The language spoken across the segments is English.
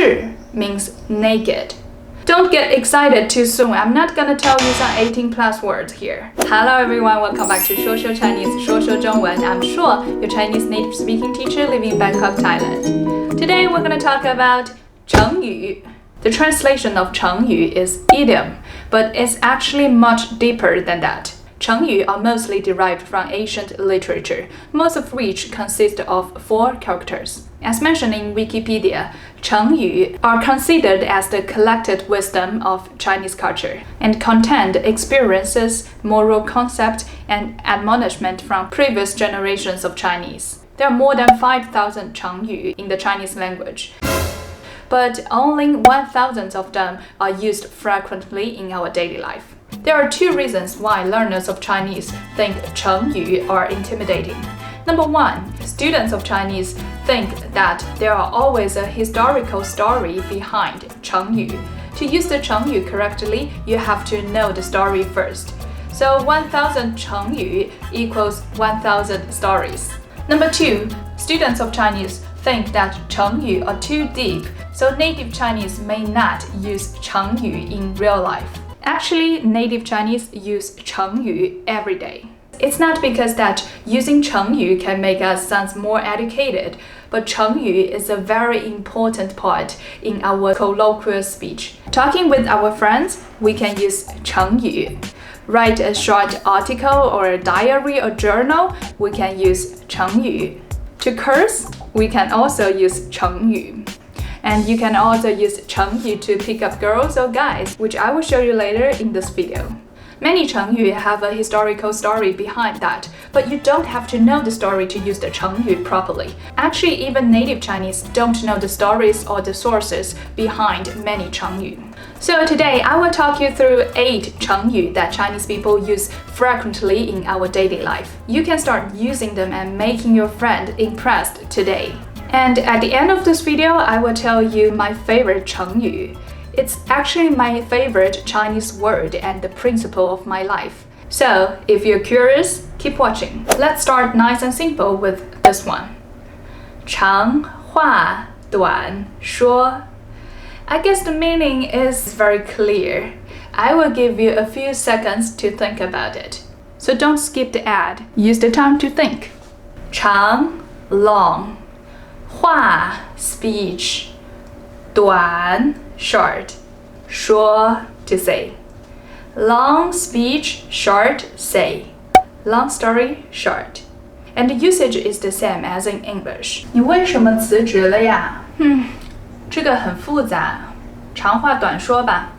赤 means naked. Don't get excited too soon. I'm not gonna tell you some 18 plus words here. Hello everyone, welcome back to 说说 Chinese, 说说中文. I'm Shuo, your Chinese native speaking teacher living in Bangkok, Thailand. Today we're gonna talk about 成语. The translation of 成语 is idiom, but it's actually much deeper than that. 成语 are mostly derived from ancient literature, most of which consist of 4 characters. As mentioned in Wikipedia, 成语 are considered as the collected wisdom of Chinese culture and contain experiences, moral concepts, and admonishment from previous generations of Chinese. There are more than 5,000 成语in the Chinese language, but only 1,000 of them are used frequently in our daily life. There are 2 reasons why learners of Chinese think 成语 are intimidating. Number 1, students of Chinese think that there are always a historical story behind 成语. To use the 成语correctly, you have to know the story first. So 1,000 成语equals 1,000 stories. Number 2, students of Chinese think that 成语 are too deep, so native Chinese may not use 成语 in real life. Actually, native Chinese use 成语 every day. It's not because that using 成语 can make us sound more educated, but 成语 is a very important part in our colloquial speech. Talking with our friends, we can use 成语. Write a short article or a diary or journal, we can use 成语. To curse, we can also use 成语. And you can also use 成语 to pick up girls or guys, which I will show you later in this video. Many 成语 have a historical story behind that, but you don't have to know the story to use the 成语 properly. Actually, even native Chinese don't know the stories or the sources behind many 成语. So today, I will talk you through 8 成语that Chinese people use frequently in our daily life. You can start using them and making your friend impressed today. And at the end of this video, I will tell you my favorite 成语. It's actually my favorite Chinese word and the principle of my life. So, if you're curious, keep watching. Let's start nice and simple with this one. 长话短说. I guess the meaning is very clear. I will give you a few seconds to think about it. So don't skip the ad. Use the time to think. 长 long. 话 speech. 短 short. 说 to say. Long speech, short say. Long story, short. And the usage is the same as in English. 你为什么辞职了呀？这个很复杂，长话短说吧，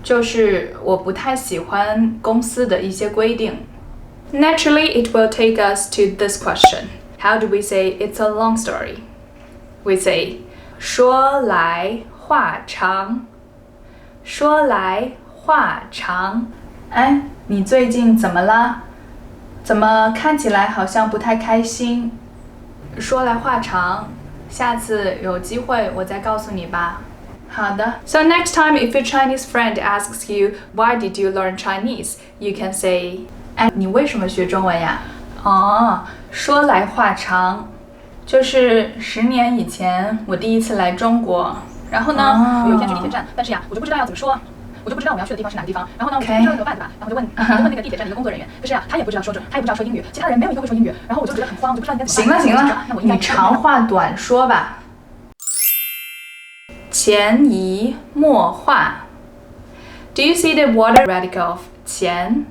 就是我不太喜欢公司的一些规定。Naturally, it will take us to this question. How do we say it's a long story? We say, 说来话长。说来话长。哎，你最近怎么了？怎么看起来好像不太开心？说来话长，下次有机会我再告诉你吧。好的。So next time if your Chinese friend asks you, why did you learn Chinese? You can say, 哎，你为什么学中文呀？哦，说来话长，就是10年以前我第一次来中国。然后呢，有一天去地铁站，但是呀，我就不知道要怎么说，我就不知道我要去的地方是哪个地方。然后呢，我就不知道怎么办，对吧？然后就问那个地铁站的一个工作人员，可是呀，他也不知道说英语，其他人没有一个会说英语，然后我就觉得很慌，我就不知道应该怎么办。行了，那我应该你长话短说吧。潜移默化。Do you see the water radical of 潜?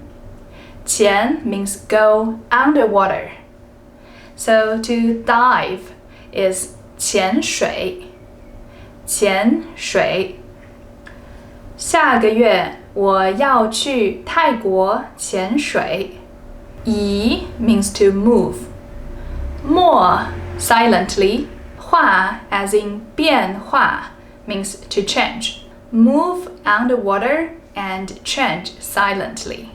潜 means go underwater. So to dive is 潜水。潜水。下个月我要去泰国潜水。移 means to move. 默 silently. 化 as in 变化 means to change. Move underwater and change silently.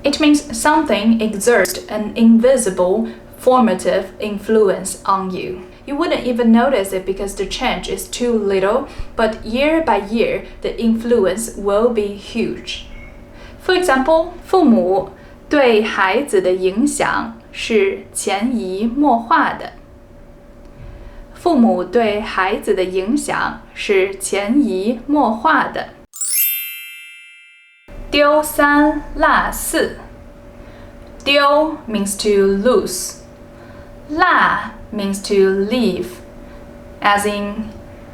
It means something exerts an invisible, formative influence on you. You wouldn't even notice it because the change is too little, but year by year, the influence will be huge. For example, 父母对孩子的影响是潜移默化的。父母对孩子的影响是潜移默化的。丢三落四。丢 means to lose. 落 means to leave. As in,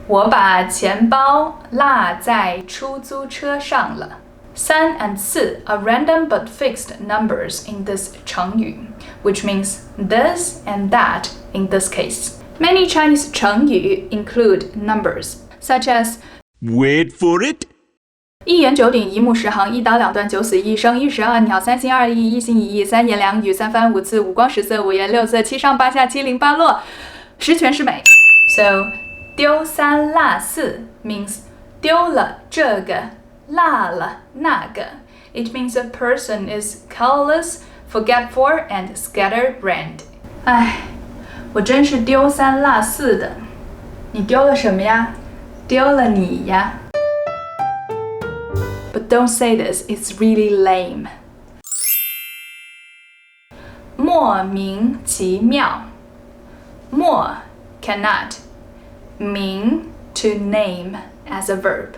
我把钱包落在出租车上了。三 and 四 are random but fixed numbers in this 成语, which means this and that in this case. Many Chinese 成语 include numbers, such as Wait for it. 一言九鼎，一目十行，一刀两断，九死一生，一石二鸟，三心二意，一心一意，三言两语，三番五次，五光十色，五颜六色，七上八下，七零八落，十全十美。So 丢三落四 means 丢了这个，落了那个。It means a person is careless, forgetful, and scatterbrained. 唉，我真是丢三落四的。你丢了什么呀？丢了你呀。But don't say this, it's really lame. 莫名其妙。莫 cannot. 名 to name as a verb.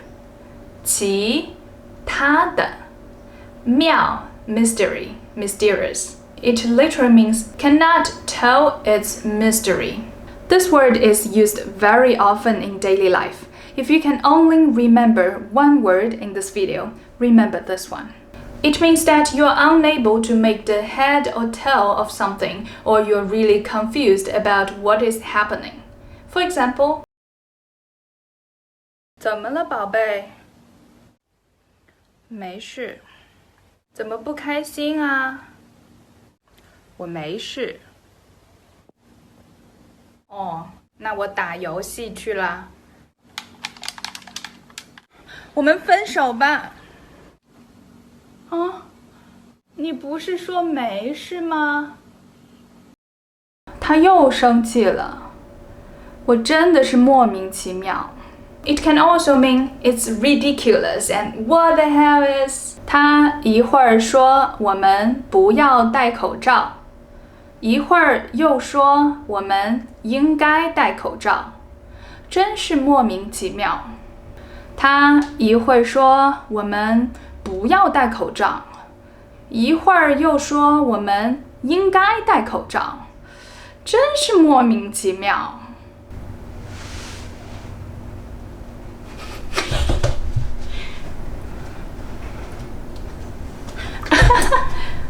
其他的。妙 mystery, mysterious. It literally means cannot tell its mystery. This word is used very often in daily life. If you can only remember one word in this video, remember this one. It means that you are unable to make the head or tail of something, or you're really confused about what is happening. For example, 怎么了，宝贝？没事。怎么不开心啊？我没事。哦，那我打游戏去了。我们分手吧。啊，你不是说没事吗？他又生气了，我真的是莫名其妙。It can also mean it's ridiculous and what the hell is? 他一会儿说我们不要戴口罩，一会儿又说我们应该戴口罩，真是莫名其妙。他一会儿说我们不要戴口罩，一会儿又说我们应该戴口罩，真是莫名其妙。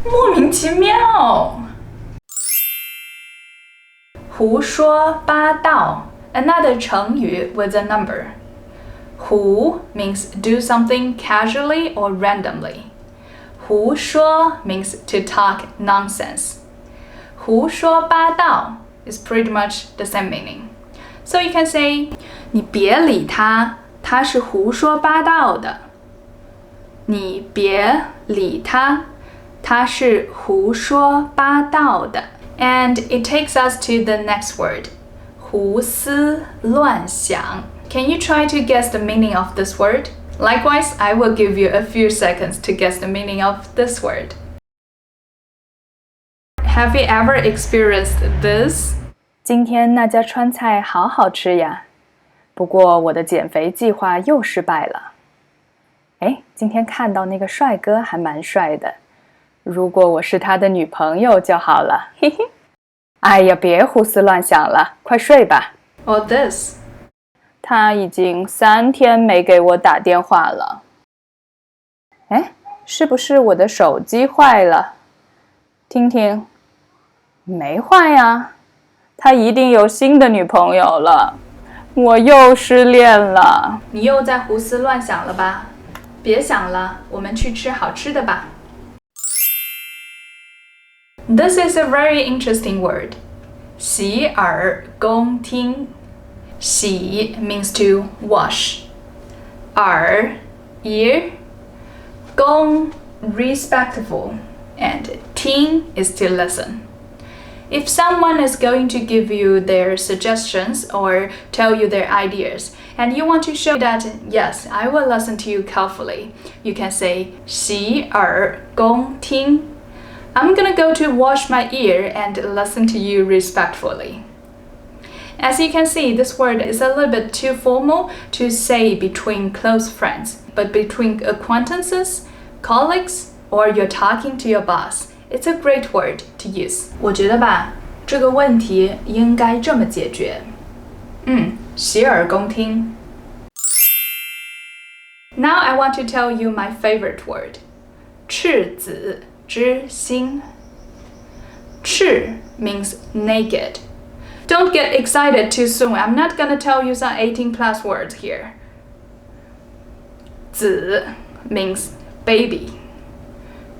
莫名其妙。胡说八道 another 成语 with a number. 胡 means do something casually or randomly. 胡说 means to talk nonsense. 胡说八道 is pretty much the same meaning. So you can say, 你别理他，他是胡说八道的。你别理他，他是胡说八道的。And it takes us to the next word, 胡思乱想。Can you try to guess the meaning of this word? Likewise, I will give you a few seconds to guess the meaning of this word. Have you ever experienced this? 今天那家川菜好好吃呀，不过我的减肥计划又失败了。哎，今天看到那个帅哥还蛮帅的，如果我是他的女朋友就好了，嘿嘿。哎呀，别胡思乱想了，快睡吧。Or this. 他已经3天没给我打电话了。哎，是不是我的手机坏了？听听，没坏呀。他一定有新的女朋友了，我又失恋了。你又在胡思乱想了吧？别想了，我们去吃好吃的吧。This is a very interesting word. 洗耳恭听。洗 means to wash. 耳 ear. 恭 respectful. And 听 is to listen. If someone is going to give you their suggestions or tell you their ideas, and you want to show that, yes, I will listen to you carefully, you can say 洗耳恭听. I'm gonna go to wash my ear and listen to you respectfully. As you can see, this word is a little bit too formal to say between close friends, but between acquaintances, colleagues, or you're talking to your boss, it's a great word to use. 我觉得吧，这个问题应该这么解决。洗耳恭听。Now I want to tell you my favorite word. 赤子之心。赤 means naked. Don't get excited too soon. I'm not gonna tell you some 18 plus words here. 子 means baby.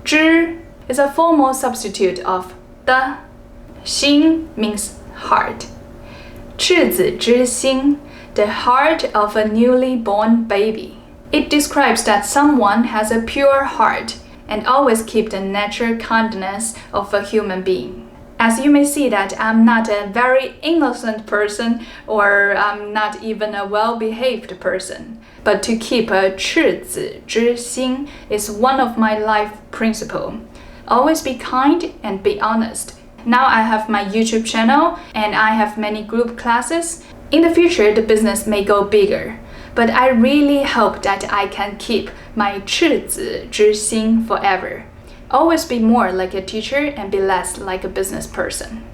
之 is a formal substitute of 的. 心 means heart. 赤子之心, the heart of a newly born baby. It describes that someone has a pure heart and always keep the natural kindness of a human being. As you may see that I'm not a very innocent person or I'm not even a well-behaved person. But to keep a 赤子之心 is one of my life principles. Always be kind and be honest. Now I have my YouTube channel and I have many group classes. In the future, the business may go bigger. But I really hope that I can keep my 赤子之心 forever. Always be more like a teacher and be less like a business person.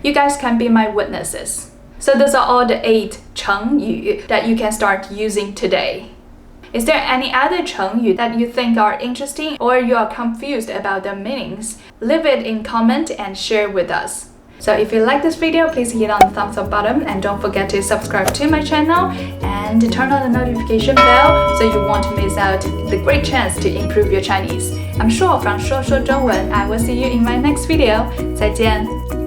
You guys can be my witnesses. So those are all the 8 Chengyu that you can start using today. Is there any other Chengyu that you think are interesting or you are confused about the meanings? Leave it in comment and share with us. So if you like this video, please hit on the thumbs up button and don't forget to subscribe to my channel and turn on the notification bell so you won't miss out the great chance to improve your Chinese. I'm Shuo from 说说中文. I will see you in my next video. 再见.